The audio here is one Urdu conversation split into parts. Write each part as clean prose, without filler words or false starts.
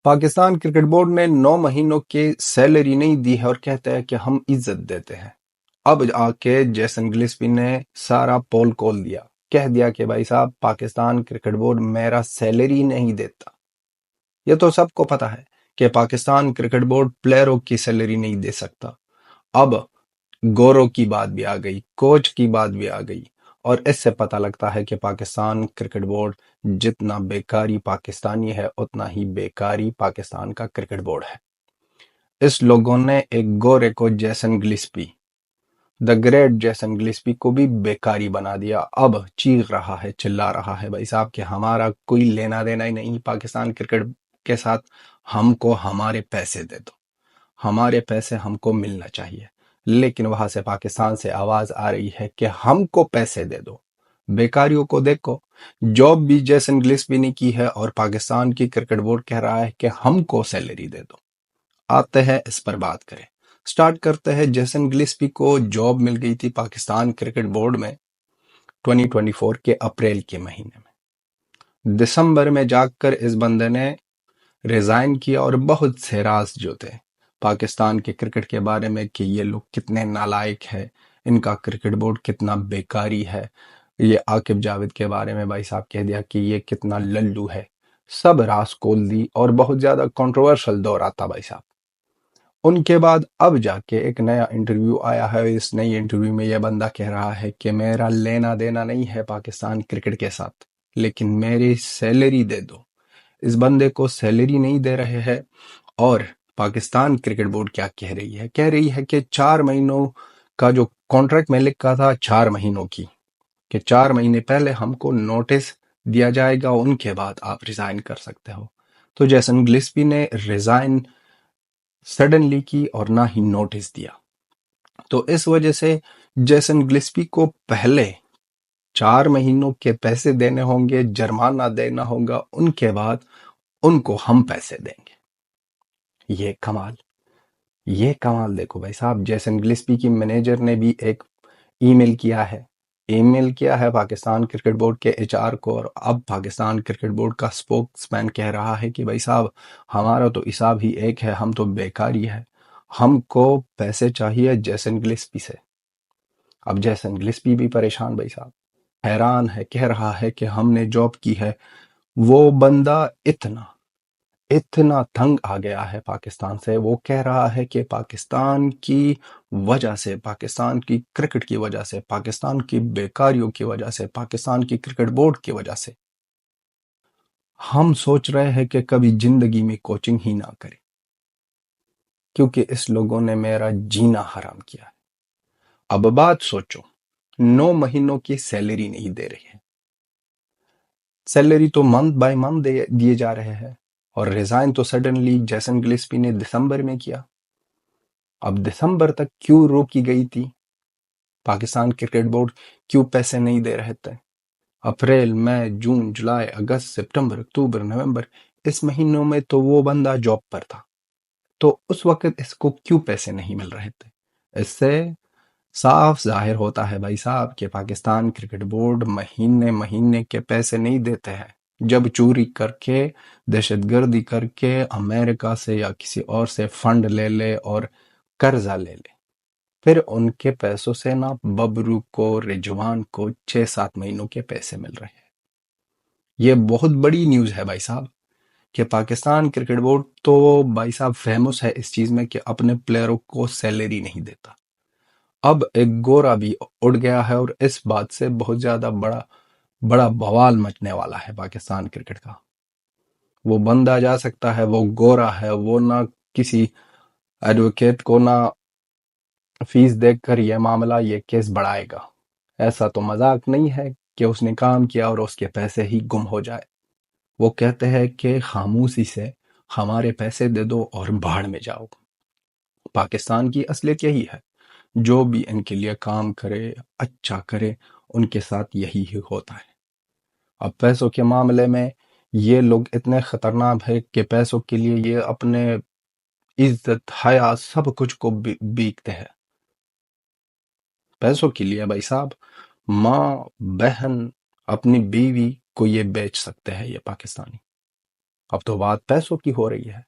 پاکستان کرکٹ بورڈ نے 9 مہینوں کی سیلری نہیں دی ہے اور کہتا ہے کہ ہم عزت دیتے ہیں۔ اب آ کے جیسن گلسپی نے سارا پول کھول دیا، کہہ دیا کہ بھائی صاحب پاکستان کرکٹ بورڈ میرا سیلری نہیں دیتا۔ یہ تو سب کو پتا ہے کہ پاکستان کرکٹ بورڈ پلیئروں کی سیلری نہیں دے سکتا۔ اب گورو کی بات بھی آ گئی، کوچ کی بات بھی آ گئی، اور اس سے پتہ لگتا ہے کہ پاکستان کرکٹ بورڈ جتنا بیکاری پاکستانی ہے اتنا ہی بیکاری پاکستان کا کرکٹ بورڈ ہے۔ اس لوگوں نے ایک گورے کو جیسن گلسپی، دا گریٹ جیسن گلسپی کو بھی بیکاری بنا دیا۔ اب چیخ رہا ہے، چلا رہا ہے بھائی صاحب کہ ہمارا کوئی لینا دینا ہی نہیں پاکستان کرکٹ کے ساتھ، ہم کو ہمارے پیسے دے دو، ہمارے پیسے ہم کو ملنا چاہیے۔ لیکن وہاں سے پاکستان سے آواز آ رہی ہے کہ ہم کو پیسے دے دو۔ بیکاریوں کو دیکھو، جاب بھی جیسن گلسپی نے کی ہے اور پاکستان کی کرکٹ بورڈ کہہ رہا ہے کہ ہم کو سیلری دے دو۔ آتے ہیں اس پر بات کریں، سٹارٹ کرتے ہیں۔ جیسن گلسپی کو جاب مل گئی تھی پاکستان کرکٹ بورڈ میں 2024 کے اپریل کے مہینے میں۔ دسمبر میں جا کر اس بندے نے ریزائن کیا، اور بہت سے راز جو تھے پاکستان کے کرکٹ کے بارے میں کہ یہ لوگ کتنے نالائق ہے، ان کا کرکٹ بورڈ کتنا بیکاری ہے، یہ عاقب جاوید کے بارے میں بھائی صاحب کہہ دیا کہ یہ کتنا للو ہے، سب راز کھول دی، اور بہت زیادہ کنٹروورشل دور آتا بھائی صاحب۔ ان کے بعد اب جا کے ایک نیا انٹرویو آیا ہے، اس نئی انٹرویو میں یہ بندہ کہہ رہا ہے کہ میرا لینا دینا نہیں ہے پاکستان کرکٹ کے ساتھ، لیکن میری سیلری دے دو۔ اس بندے کو سیلری نہیں دے رہے ہیں، اور پاکستان کرکٹ بورڈ کیا کہہ رہی ہے؟ کہہ رہی ہے کہ 4 مہینوں کا جو کانٹریکٹ میں لکھا تھا 4 مہینوں کی، کہ 4 مہینے پہلے ہم کو نوٹس دیا جائے گا، ان کے بعد آپ ریزائن کر سکتے ہو۔ تو جیسن گلسپی نے ریزائن سڈنلی کی اور نہ ہی نوٹس دیا، تو اس وجہ سے جیسن گلسپی کو پہلے 4 مہینوں کے پیسے دینے ہوں گے، جرمانہ دینا ہوگا، ان کے بعد ان کو ہم پیسے دیں گے۔ یہ کمال دیکھو بھائی صاحب، جیسن گلسپی کی مینیجر نے بھی ایک ای میل کیا ہے پاکستان کرکٹ بورڈ کے ایچ آر کو، اور اب پاکستان کرکٹ بورڈ کا سپوکس مین کہہ رہا ہے کہ بھائی صاحب ہمارا تو حساب ہی ایک ہے، ہم تو بیکاری ہے، ہم کو پیسے چاہیے جیسن گلسپی سے۔ اب جیسن گلسپی بھی پریشان بھائی صاحب، حیران ہے، کہہ رہا ہے کہ ہم نے جاب کی ہے۔ وہ بندہ اتنا تنگ آ گیا ہے پاکستان سے، وہ کہہ رہا ہے کہ پاکستان کی وجہ سے، پاکستان کی کرکٹ کی وجہ سے، پاکستان کی بیکاریوں کی وجہ سے، پاکستان کی کرکٹ بورڈ کی وجہ سے ہم سوچ رہے ہیں کہ کبھی زندگی میں کوچنگ ہی نہ کریں، کیونکہ اس لوگوں نے میرا جینا حرام کیا ہے۔ اب بات سوچو، 9 مہینوں کی سیلری نہیں دے رہی ہے، سیلری تو منتھ بائی منتھ دیے جا رہے ہیں، اور ریزائن تو سڈنلی جیسن گلسپی نے دسمبر میں کیا۔ اب دسمبر تک کیوں روکی گئی تھی؟ پاکستان کرکٹ بورڈ کیوں پیسے نہیں دے رہے تھے؟ اپریل، مئی، جون، جولائی، اگست، سپٹمبر، اکتوبر، نومبر، اس مہینوں میں تو وہ بندہ جاب پر تھا، تو اس وقت اس کو کیوں پیسے نہیں مل رہے تھے؟ اس سے صاف ظاہر ہوتا ہے بھائی صاحب کہ پاکستان کرکٹ بورڈ مہینے کے پیسے نہیں دیتے ہیں۔ جب چوری کر کے، دہشت گردی کر کے، امریکہ سے یا کسی اور سے فنڈ لے لے اور قرضہ لے لے، پھر ان کے پیسوں سے نہ ببرو کو، رجوان کو 6-7 مہینوں کے پیسے مل رہے ہیں۔ یہ بہت بڑی نیوز ہے بھائی صاحب، کہ پاکستان کرکٹ بورڈ تو بھائی صاحب فیمس ہے اس چیز میں کہ اپنے پلیئروں کو سیلری نہیں دیتا۔ اب ایک گورا بھی اڑ گیا ہے، اور اس بات سے بہت زیادہ بڑا بوال مچنے والا ہے پاکستان کرکٹ کا۔ وہ بندہ جا سکتا ہے، وہ گورا ہے، وہ نہ کسی ایڈوکیٹ کو نہ فیس دے کر یہ معاملہ، یہ کیس بڑھائے گا۔ ایسا تو مذاق نہیں ہے کہ اس نے کام کیا اور اس کے پیسے ہی گم ہو جائے۔ وہ کہتے ہیں کہ خاموشی سے ہمارے پیسے دے دو اور بھاڑ میں جاؤ۔ پاکستان کی اصلیت یہی ہے، جو بھی ان کے لیے کام کرے، اچھا کرے، ان کے ساتھ یہی ہوتا ہے۔ اب پیسوں کے معاملے میں یہ لوگ اتنے خطرناک ہے کہ پیسوں کے لیے یہ اپنے عزت، حیا، سب کچھ کو بیکتے ہیں پیسوں کے لیے بھائی صاحب۔ ماں، بہن، اپنی بیوی کو یہ بیچ سکتے ہیں یہ پاکستانی۔ اب تو بات پیسوں کی ہو رہی ہے.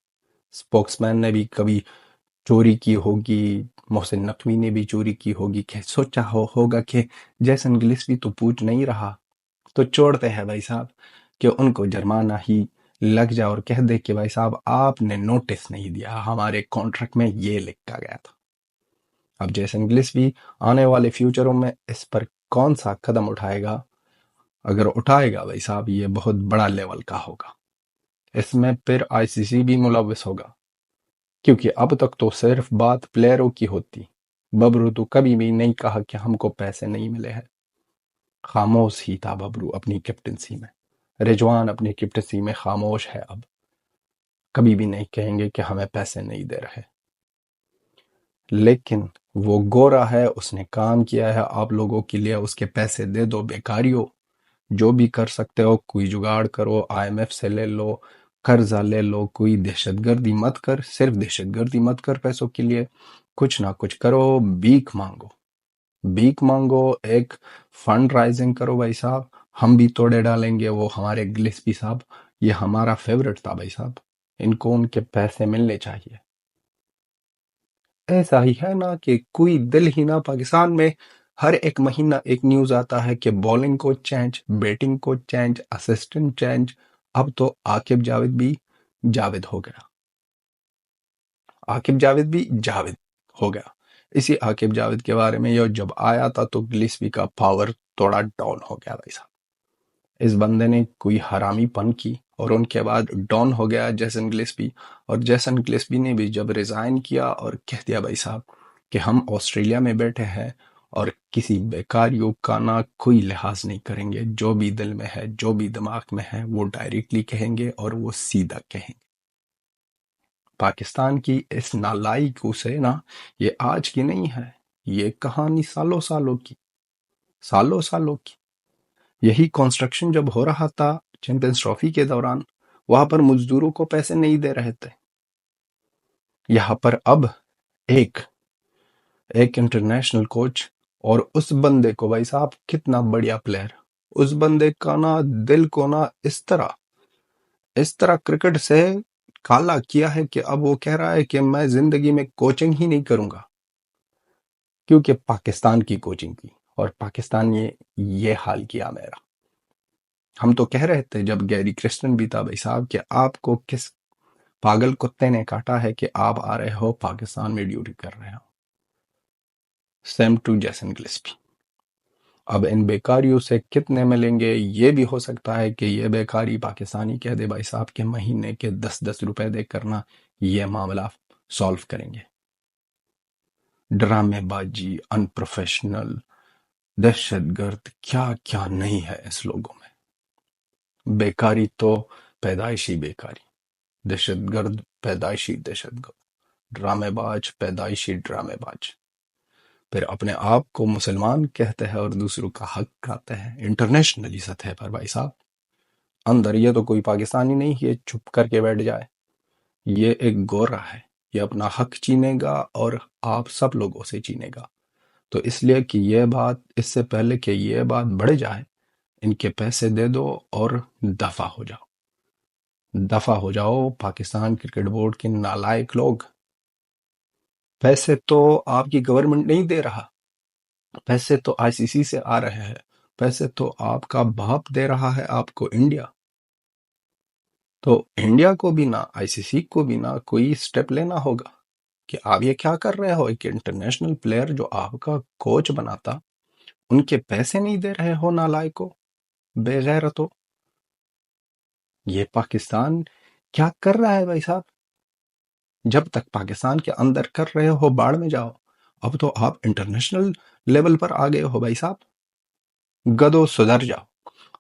اسپوکس مین نے بھی کبھی چوری کی ہوگی، محسن نقوی نے بھی چوری کی ہوگی، کہ سوچا ہوگا کہ جیسن گلسپی تو پوچھ نہیں رہا، تو چھوڑتے ہیں بھائی صاحب کہ ان کو جرمانہ ہی لگ جائے اور کہہ دے کہ بھائی صاحب آپ نے نوٹس نہیں دیا، ہمارے کانٹریکٹ میں یہ لکھا گیا تھا. اب جیسن گلسپی آنے والے فیوچروں میں اس پر کون سا قدم اٹھائے گا؟ اگر اٹھائے گا بھائی صاحب یہ بہت بڑا لیول کا ہوگا. اس میں پھر آئی سی سی بھی ملوث ہوگا، کیونکہ اب تک تو صرف بات پلیئروں کی ہوتی. ببرو تو کبھی بھی نہیں کہا کہ ہم کو پیسے نہیں ملے ہیں. خاموش ہی تھا ببرو اپنی کیپٹنسی میں. رجوان اپنی کیپٹنسی میں خاموش ہے. اب کبھی بھی نہیں کہیں گے کہ ہمیں پیسے نہیں دے رہے. لیکن وہ گورا ہے، اس نے کام کیا ہے آپ لوگوں کے لیے، اس کے پیسے دے دو. بیکاریوں جو بھی کر سکتے ہو، کوئی جگاڑ کرو، آئی ایم ایف سے لے لو، قرضہ لے لو، کوئی دہشت گردی مت کر، صرف دہشت گردی مت کر پیسوں کے لیے، کچھ نہ کچھ کرو، بھیک مانگو. بھیک مانگو، ایک فنڈ رائزنگ کرو بھائی صاحب. ہم بھی توڑے ڈالیں گے. وہ ہمارے گلسپی صاحب یہ ہمارا فیورٹ تھا بھائی صاحب، ان کو ان کے پیسے ملنے چاہیے. ایسا ہی ہے نا کہ کوئی دل ہی نہ. پاکستان میں ہر ایک مہینہ ایک نیوز آتا ہے کہ بالنگ کو چینج، بیٹنگ کو چینج، اسسٹنٹ چینج. اب تو عاقب جاوید بھی جاوید ہو گیا. عاقب جاوید بھی جاوید ہو گیا. اسی عاقب جاوید کے بارے میں یہ جب آیا تھا تو گلیسپی کا پاور تھوڑا ڈاؤن ہو گیا بھائی صاحب. اس بندے نے کوئی حرامی پن کی اور ان کے بعد ڈاؤن ہو گیا جیسن گلیسپی. اور جیسن گلیسپی نے بھی جب ریزائن کیا اور کہہ دیا بھائی صاحب کہ ہم آسٹریلیا میں بیٹھے ہیں اور کسی بیکاریوں کا نہ کوئی لحاظ نہیں کریں گے، جو بھی دل میں ہے، جو بھی دماغ میں ہے وہ ڈائریکٹلی کہیں گے اور وہ سیدھا کہیں گے. پاکستان کی اس نالائکوں سے نا، یہ آج کی نہیں ہے، یہ کہانی سالوں سالوں کی، سالوں سالوں کی. یہی کنسٹرکشن جب ہو رہا تھا چیمپئنز ٹرافی کے دوران، وہاں پر مزدوروں کو پیسے نہیں دے رہے تھے. یہاں پر اب ایک انٹرنیشنل کوچ، اور اس بندے کو بھائی صاحب کتنا بڑھیا پلیئر، اس بندے کا نا دل کو نا اس طرح کرکٹ سے کالا کیا ہے کہ اب وہ کہہ رہا ہے کہ میں زندگی میں کوچنگ ہی نہیں کروں گا، کیونکہ پاکستان کی کوچنگ کی اور پاکستان نے یہ حال کیا میرا. ہم تو کہہ رہے تھے جب گیری کرسٹن بھی تھا بھائی صاحب کہ آپ کو کس پاگل کتے نے کاٹا ہے کہ آپ آ رہے ہو پاکستان میں ڈیوٹی کر رہے ہو. Same to Jason Gillespie. اب ان بیکاریوں سے کتنے ملیں گے؟ یہ بھی ہو سکتا ہے کہ یہ بیکاری پاکستانی کہہ دے بھائی صاحب کے مہینے کے 10 روپے دے کرنا یہ معاملہ سالو کریں گے. ڈرامے بازی، ان پروفیشنل، دہشت گرد، کیا کیا نہیں ہے اس لوگوں میں. بیکاری تو پیدائشی بیکاری، دہشت گرد پیدائشی دہشت گرد، ڈرامے باز پیدائشی ڈرامے باز. پھر اپنے آپ کو مسلمان کہتے ہیں اور دوسروں کا حق کھاتے ہیں انٹرنیشنلی سطح پر بھائی صاحب. اندر یہ تو کوئی پاکستانی نہیں یہ چھپ کر کے بیٹھ جائے. یہ ایک گورا ہے، یہ اپنا حق چینے گا اور آپ سب لوگوں سے چینے گا. تو اس لیے کہ یہ بات، اس سے پہلے کہ یہ بات بڑھ جائے، ان کے پیسے دے دو اور دفع ہو جاؤ. دفع ہو جاؤ پاکستان کرکٹ بورڈ کے نالائق لوگ. پیسے تو آپ کی گورنمنٹ نہیں دے رہا، پیسے تو آئی سی سی سے آ رہے ہیں، پیسے تو آپ کا باپ دے رہا ہے آپ کو، انڈیا. تو انڈیا کو بھی نہ، آئی سی سی کو بھی نہ کوئی سٹیپ لینا ہوگا کہ آپ یہ کیا کر رہے ہو. ایک انٹرنیشنل پلیئر جو آپ کا کوچ بناتا، ان کے پیسے نہیں دے رہے ہو نالائکو، بے غیرتو. یہ پاکستان کیا کر رہا ہے بھائی صاحب؟ جب تک پاکستان کے اندر کر رہے ہو باڑ میں جاؤ. اب تو آپ انٹرنیشنل لیول پر آ گئے ہو بھائی صاحب. گدو سدھر جاؤ.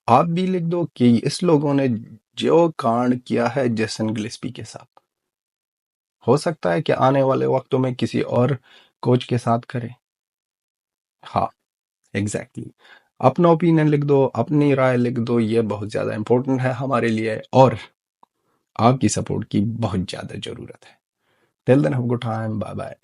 آپ بھی لکھ دو کہ اس لوگوں نے جو کانڈ کیا ہے جیسن گلسپی کے ساتھ، ہو سکتا ہے کہ آنے والے وقتوں میں کسی اور کوچ کے ساتھ کرے. ہاں ایگزیکٹلی. اپنا اوپینین لکھ دو، اپنی رائے لکھ دو. یہ بہت زیادہ امپورٹنٹ ہے ہمارے لیے اور آپ کی سپورٹ کی بہت زیادہ ضرورت ہے. Till then have good time. Bye bye.